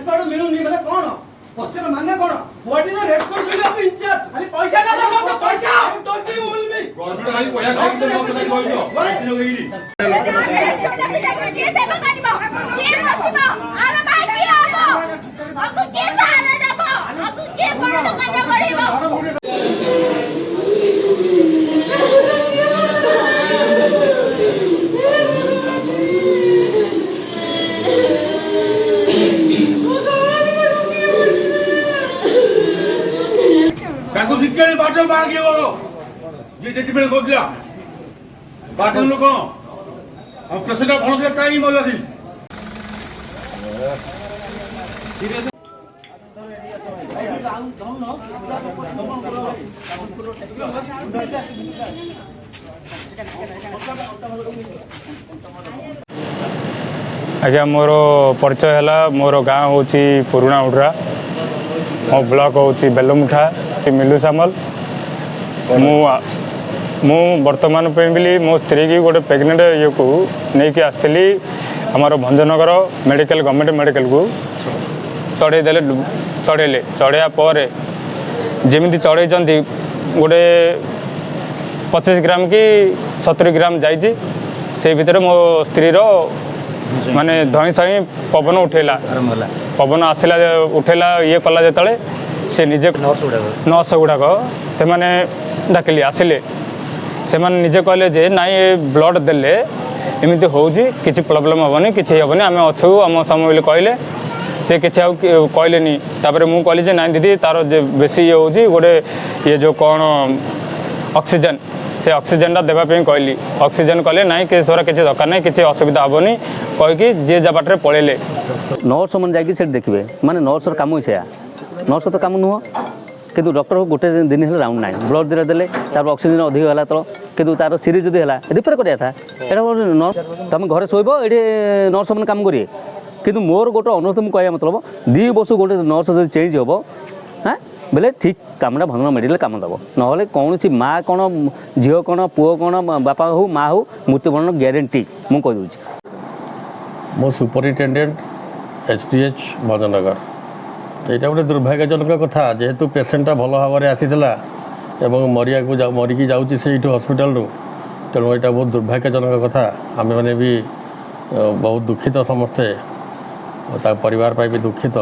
Respect ମିଳୁନି ମାନେ କଣ क्वेश्चन माने कौन what is the responsibility of incharge खाली पैसा ना दो तो पैसा I don't you will be government खाली पैसा खाई तो मत नहीं कहजो पैसा लगेरी छोटा पिटा को के सेवा करबो के बसिबो आरो भाई की आबो आपको के सहारा देबो आपको के बड़ दुकान करिबो काको शिक्षण बाटो मागे हो जे जेति बेले गोदिला बाटो लोक हम प्रेसिडेंट भण के काई मोला सी आज्ञा मोर परिचय है मोर गाँ हूँ पुराणा उड्रा मो ब्लॉक हूँ बेलमुठा मिलू सामल मु वर्तमान बोली मो स्त्री की गोटे प्रेग्नेंट ये को नहीं आसती आमर भंजनगर मेडिकल गवर्नमेंट मेडिकल को चढ़ेदेले चढ़ेले चढ़ाया पर जमी चढ़े गोटे 25 ग्राम कि 70 ग्राम जाइए से भितर मो स्त्री माने धई सही पवन उठेला पवन आसला उठेला ये कला जो से निजे नर्स गुड़ाक से मैंने डाकिली आसिले से मैंने निजे कहले जे नाई ब्लड देले एमती हो किसी प्रॉब्लम हेनी कि हेनी आम अच्छू आम समय कहले से किसी कहले तापर मुझे कहली जे नाई दीदी तार बेसी ये हो गोटे ये जो कौन ऑक्सीजन से ऑक्सीजन देवाई कहली ऑक्सीजन कहले ना कि किसी दरकार ना किसी असुविधा हेनी कहीकि जी जा बाटे पलैले नर्स मैंने जाकि देखिए माने नर्सर कम ही से नर्स तो कम नुह कि डॉक्टर गोटे दिन है राउंड ना ब्लड दिला देले तार ऑक्सीजन अधिक है तो कि तार सीरीज जो है रिपेयर कराया था यहाँ नर्स तुम घरे शोब ये नर्स मैंने कम करेंगे कि मोर गोटे अनुरोध मुझे कह मतलब 2 वर्ष गोटे नर्स जो चेंज हम हाँ बोले ठीक कमटा भंजन मेडिकल कम दब ना कौन सी माँ कौन झील कौन पुओ कौन बापा हो माँ हो मृत्युवरण ग्यारंटी मुझे कहीदे मो सुपरिटेडेट एचपीएच भंजनगर यहाँ गोटे दुर्भाग्यजनक कथा जेहेतु पेसेंटा भल भाव में आसीला एवं मरिकी जाऊँगी से हस्पिटाल तेणु यहाँ बहुत दुर्भाग्यजनक कथा आम मैंने भी बहुत दुखित समस्ते परिवार भी दुखित।